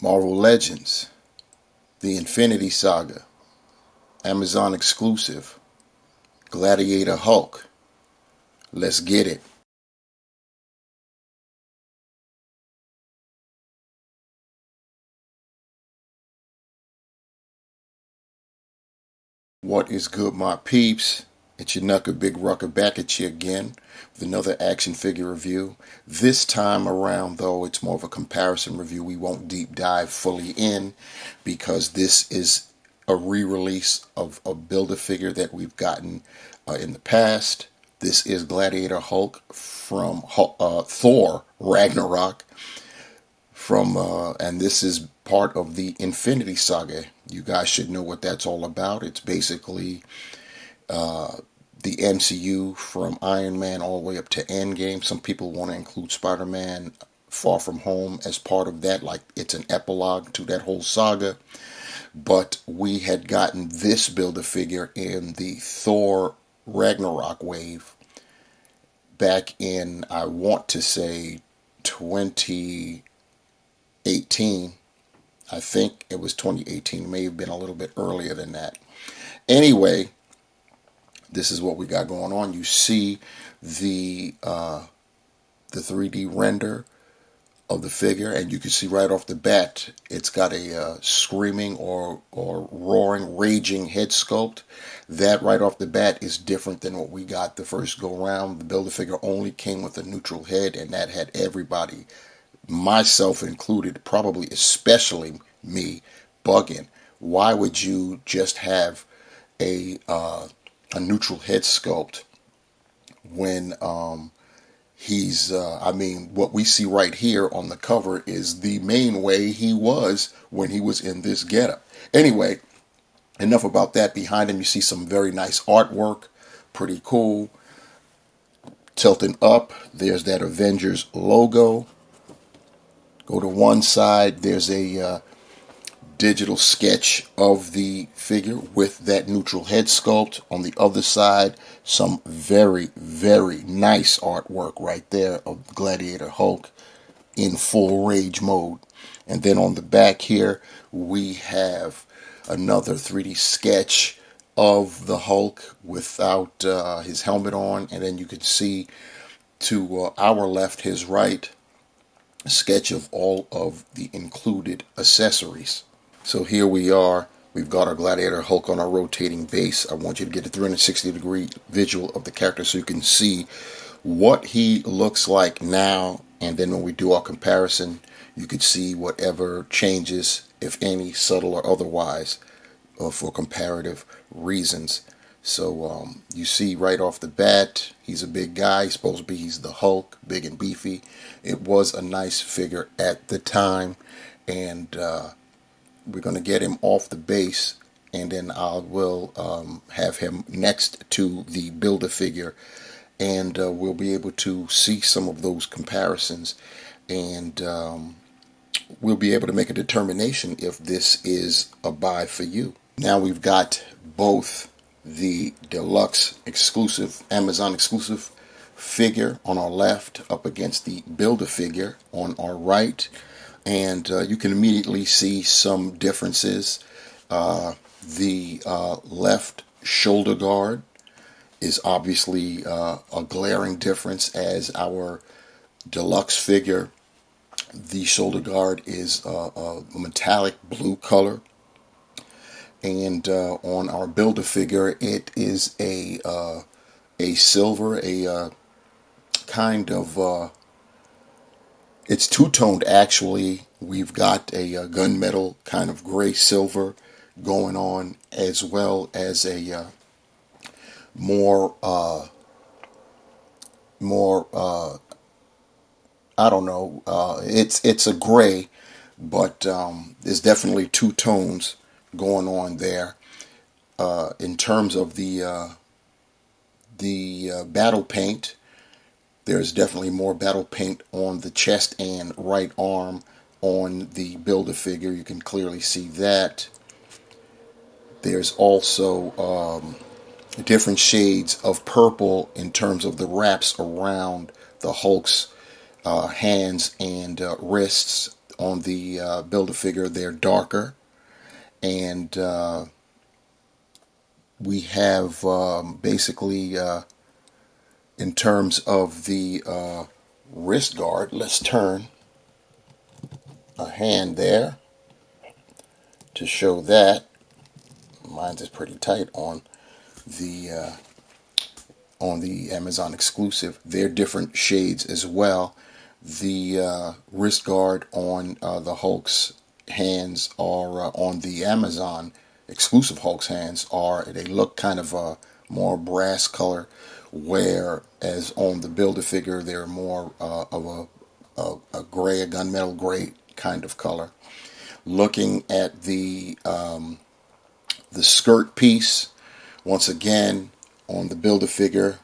Marvel Legends, the Infinity Saga, Amazon exclusive, Gladiator Hulk. Let's get it. What is good, my peeps? It's your Knucker Big Rucker back at you again with another action figure review. This time around, though, it's more of a comparison review. We won't deep dive fully in because this is a re-release of a Build-A-Figure that we've gotten in the past. This is Gladiator Hulk from Thor Ragnarok. And this is part of the Infinity Saga. You guys should know what that's all about. It's basically the MCU from Iron Man all the way up to Endgame. Some people want to include Spider-Man Far From Home as part of that, like it's an epilogue to that whole saga. But we had gotten this Build-A-Figure in the Thor Ragnarok wave back in, I want to say, 2018. I think it was 2018. It may have been a little bit earlier than that. Anyway, this is what we got going on. You see the 3D render of the figure, and you can see right off the bat it's got a screaming or roaring, raging head sculpt. That right off the bat is different than what we got the first go round. The Build-A-Figure only came with a neutral head, and that had everybody, myself included, probably especially me, bugging. Why would you just have a neutral head sculpt when I mean, what we see right here on the cover is the main way he was when he was in this getup. Anyway, enough about that. Behind him, you see some very nice artwork. Pretty cool. Tilting up, there's that Avengers logo. Go to one side, there's a digital sketch of the figure with that neutral head sculpt. On the other side, some very, very nice artwork right there of Gladiator Hulk in full rage mode. And then on the back here, we have another 3D sketch of the Hulk without his helmet on. And then you can see to our left, his right, a sketch of all of the included accessories. So here we are. We've got our Gladiator Hulk on our rotating base. I want you to get a 360-degree visual of the character so you can see what he looks like now. And then when we do our comparison, you could see whatever changes, if any, subtle or otherwise, for comparative reasons. So you see right off the bat, he's a big guy. He's the Hulk, big and beefy. It was a nice figure at the time. And we're going to get him off the base, and then I will have him next to the Build-A-Figure, and we'll be able to see some of those comparisons, and we'll be able to make a determination if this is a buy for you. Now we've got both the deluxe exclusive, Amazon exclusive figure on our left up against the Build-A-Figure on our right. And you can immediately see some differences. The left shoulder guard is obviously a glaring difference, as our deluxe figure, the shoulder guard is a metallic blue color. And on our Build-A-Figure, it is a silver, a kind of... it's two-toned, actually. We've got a gunmetal kind of gray-silver going on, as well as a more, I don't know, it's a gray, but there's definitely two tones going on there. In terms of the battle paint, there's definitely more battle paint on the chest and right arm on the Build-A-Figure. You can clearly see that. There's also different shades of purple in terms of the wraps around the Hulk's hands and wrists. on the Build-A-Figure, they're darker. And we have basically, in terms of the wrist guard, let's turn a hand there to show that. Mine's is pretty tight the on the Amazon exclusive. They're different shades as well. The wrist guard on the Hulk's hands are on the Amazon exclusive Hulk's hands they look kind of a more brass color, whereas on the Build-A-Figure they're more of a gray, a gunmetal gray kind of color. Looking at the skirt piece, once again, on the Build-A-Figure,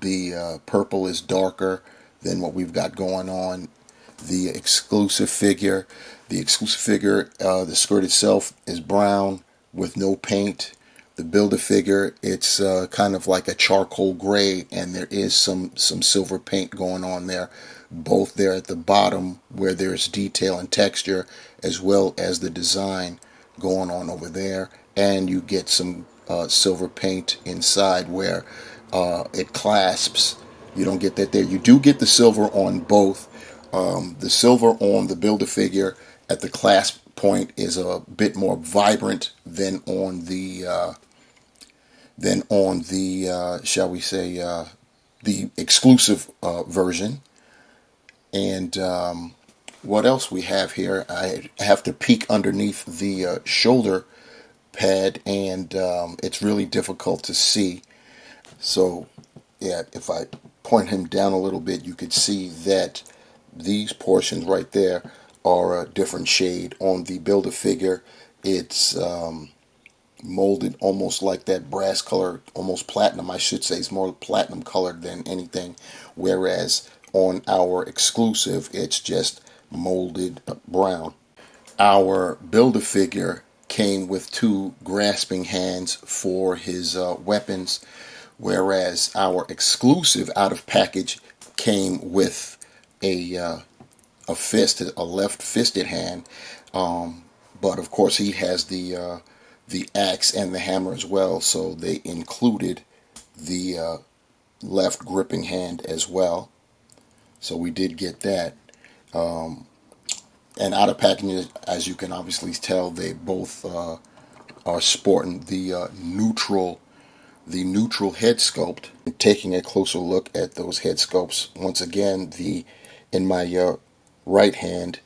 the purple is darker than what we've got going on the exclusive figure. The exclusive figure, the skirt itself is brown with no paint. The Build-A-Figure, it's kind of like a charcoal gray, and there is some silver paint going on there, both there at the bottom where there's detail and texture, as well as the design going on over there. And you get some silver paint inside where it clasps. You don't get that there. You do get the silver on both. The silver on the Build-A-Figure at the clasp point is a bit more vibrant than on the shall we say, the exclusive version. And what else we have here? I have to peek underneath the shoulder pad, and it's really difficult to see. So yeah, if I point him down a little bit, you could see that these portions right there are a different shade. On the Build-A-Figure, it's molded almost like that brass color, almost platinum, I should say. It's more platinum colored than anything, whereas on our exclusive, it's just molded brown. Our Build-A-Figure came with two grasping hands for his weapons, whereas our exclusive out of package came with a fist, a left fisted hand. But of course he has the axe and the hammer as well, so they included the left gripping hand as well. So we did get that. And out of packaging, as you can obviously tell, they both are sporting the neutral head sculpt. Taking a closer look at those head sculpts, once again, in my right hand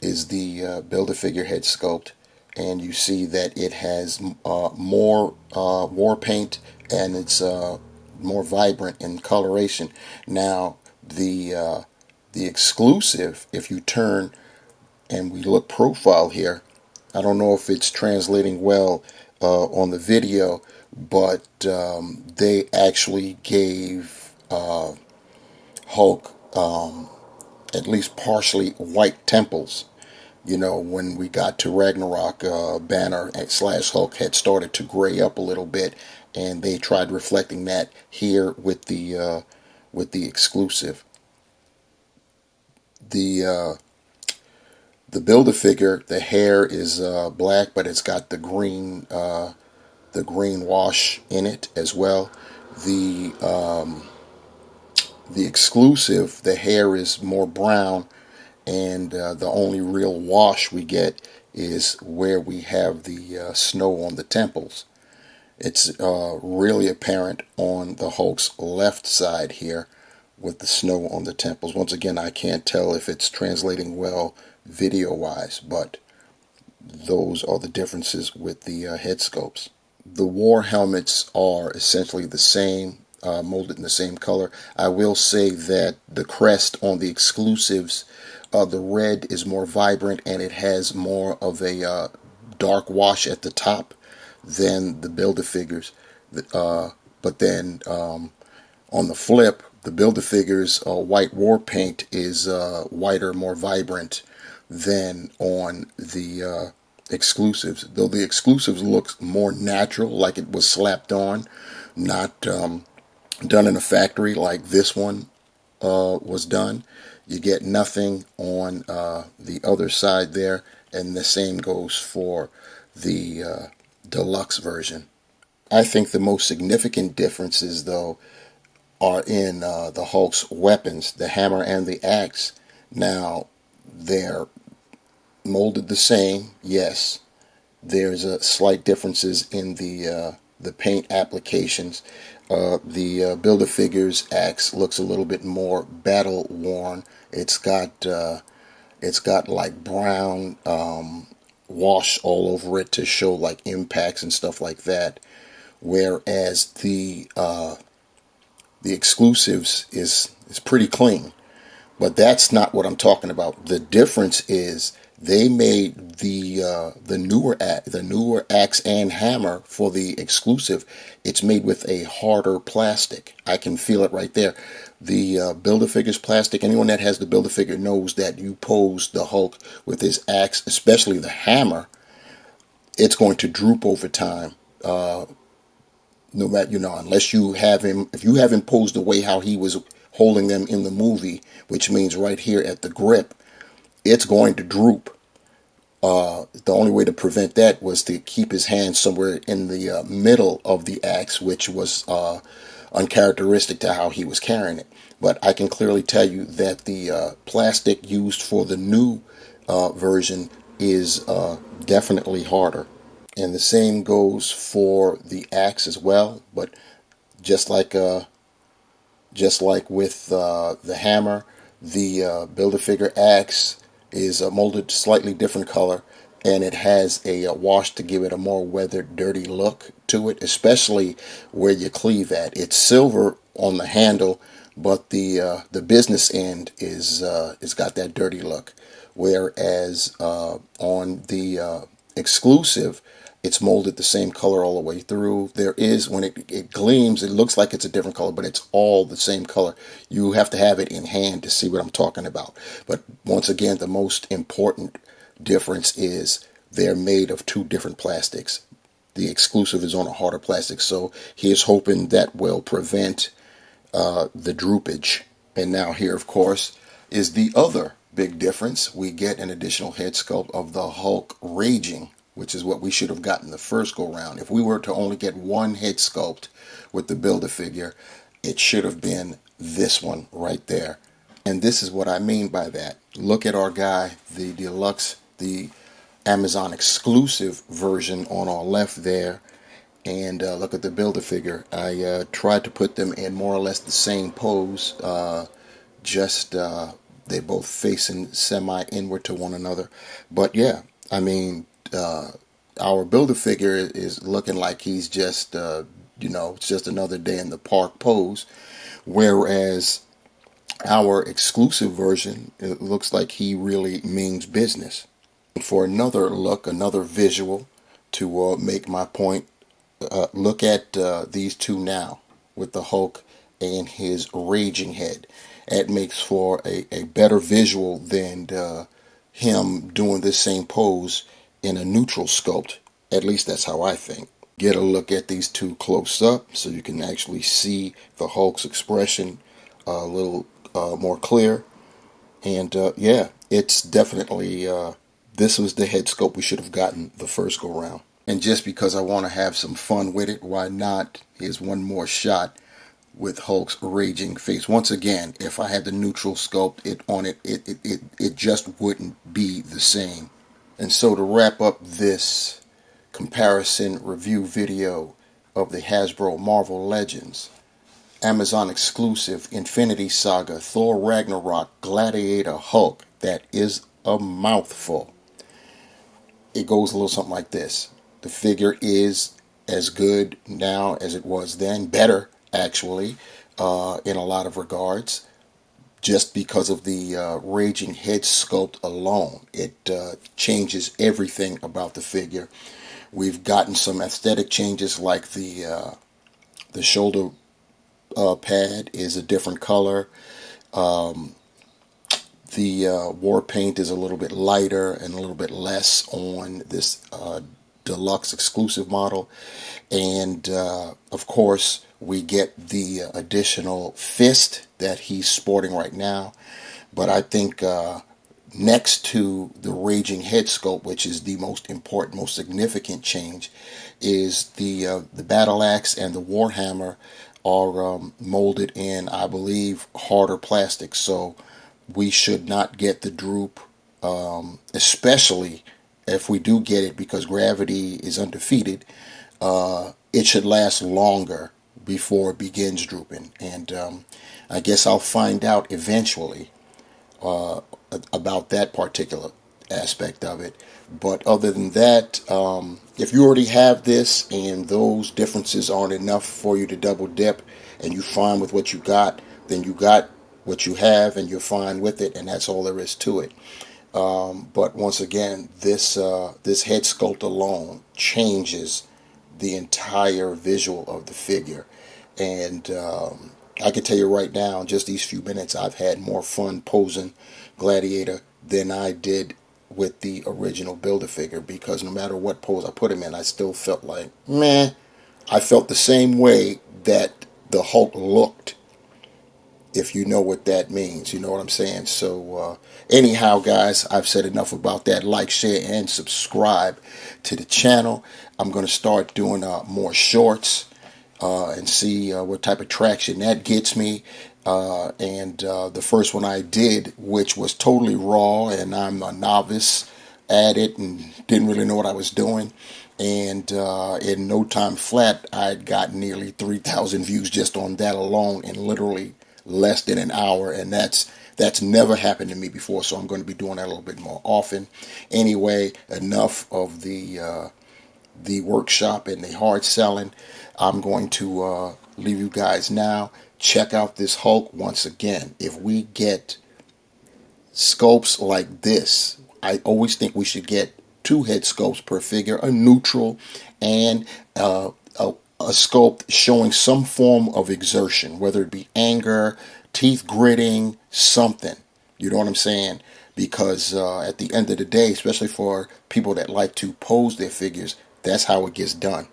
is the Build-A-Figure head sculpt, and you see that it has more war paint, and it's more vibrant in coloration. Now the exclusive, if you turn and we look profile here, I don't know if it's translating well on the video, but they actually gave Hulk at least partially white temples. You know, when we got to Ragnarok, Banner / Hulk had started to gray up a little bit, and they tried reflecting that here with the exclusive. The Build-A-Figure, the hair is black, but it's got the green wash in it as well. The exclusive, the hair is more brown, and the only real wash we get is where we have the snow on the temples. It's really apparent on the Hulk's left side here with the snow on the temples. Once again, I can't tell if it's translating well video-wise, but those are the differences with the head sculpts. The war helmets are essentially the same, molded in the same color. I will say that the crest on the exclusives, the red is more vibrant, and it has more of a dark wash at the top than the Build-A-Figures. But then on the flip, the Build-A-Figures white war paint is whiter, more vibrant than on the exclusives. Though the exclusives looks more natural, like it was slapped on, not done in a factory like this one was done. You get nothing on the other side there, and the same goes for the deluxe version. I think the most significant differences, though, are in the Hulk's weapons, the hammer and the axe. Now, they're molded the same, yes. There's slight differences in the paint applications. The Build-A-Figure's axe looks a little bit more battle worn. It's got like brown wash all over it to show like impacts and stuff like that. Whereas the exclusives is pretty clean. But that's not what I'm talking about. The difference is they made the newer axe and hammer for the exclusive. It's made with a harder plastic. I can feel it right there. The Build-A-Figure's plastic. Anyone that has the Build-A-Figure knows that you pose the Hulk with his axe, especially the hammer. It's going to droop over time. No matter, unless you have him, if you have him posed the way how he was holding them in the movie, which means right here at the grip, it's going to droop. The only way to prevent that was to keep his hand somewhere in the middle of the axe, which was uncharacteristic to how he was carrying it. But I can clearly tell you that the plastic used for the new version is definitely harder. And the same goes for the axe as well. But just like with the hammer, the Build-A-Figure axe is molded slightly different color, and it has a wash to give it a more weathered, dirty look to it, especially where you cleave at. It's silver on the handle, but the business end is got that dirty look. Whereas on the exclusive, it's molded the same color all the way through. There is, when it gleams, it looks like it's a different color, but it's all the same color. You have to have it in hand to see what I'm talking about. But once again, the most important difference is they're made of two different plastics. The exclusive is on a harder plastic, so here's hoping that will prevent the droopage. And now here, of course, is the other big difference. We get an additional head sculpt of the Hulk raging, which is what we should have gotten the first go round. If we were to only get one head sculpt with the Build-A-Figure, it should have been this one right there. And this is what I mean by that. Look at our guy, the deluxe, the Amazon exclusive version on our left there. And look at the Build-A-Figure. I tried to put them in more or less the same pose. They're both facing semi-inward to one another. But yeah, I mean, our Build-A-Figure is looking like he's just, it's just another day in the park pose. Whereas our exclusive version, it looks like he really means business. For another look, another visual to make my point, look at these two now with the Hulk and his raging head. It makes for a better visual than him doing this same pose in a neutral sculpt. At least that's how I think. Get a look at these two close up so you can actually see the Hulk's expression a little more clear. And yeah, it's definitely, this was the head sculpt we should have gotten the first go round. And just because I want to have some fun with it, why not? Here's one more shot with Hulk's raging face. Once again, if I had the neutral sculpt it just wouldn't be the same. And so to wrap up this comparison review video of the Hasbro Marvel Legends, Amazon exclusive Infinity Saga, Thor Ragnarok, Gladiator, Hulk, that is a mouthful. It goes a little something like this. The figure is as good now as it was then, better actually, in a lot of regards, just because of the raging head sculpt alone. It changes everything about the figure. We've gotten some aesthetic changes, like the shoulder pad is a different color. The war paint is a little bit lighter and a little bit less on this deluxe exclusive model. And of course, we get the additional fist that he's sporting right now. But I think next to the Raging Head sculpt, which is the most important, most significant change, is the battle axe and the warhammer are molded in, I believe, harder plastic. So we should not get the droop, especially if we do get it, because gravity is undefeated. It should last longer before it begins drooping, and I guess I'll find out eventually about that particular aspect of it. But other than that, if you already have this and those differences aren't enough for you to double dip and you're fine with what you got, then you got what you have and you're fine with it, and that's all there is to it. But once again, this head sculpt alone changes the entire visual of the figure, and I can tell you right now, in just these few minutes, I've had more fun posing Gladiator than I did with the original Build-A-Figure, because no matter what pose I put him in, I still felt like, meh. I felt the same way that the Hulk looked, if you know what that means. You know what I'm saying? So anyhow, guys, I've said enough about that. Like, share, and subscribe to the channel. I'm going to start doing more shorts and see what type of traction that gets me. And the first one I did, which was totally raw, and I'm a novice at it and didn't really know what I was doing. And in no time flat, I'd got nearly 3,000 views just on that alone in literally less than an hour. And that's never happened to me before, so I'm going to be doing that a little bit more often. Anyway, enough of the workshop and the hard selling. I'm going to leave you guys now. Check out this Hulk once again. If we get sculpts like this, I always think we should get 2 head sculpts per figure, a neutral and a sculpt showing some form of exertion, whether it be anger, teeth gritting, something. You know what I'm saying? Because at the end of the day, especially for people that like to pose their figures, that's how it gets done.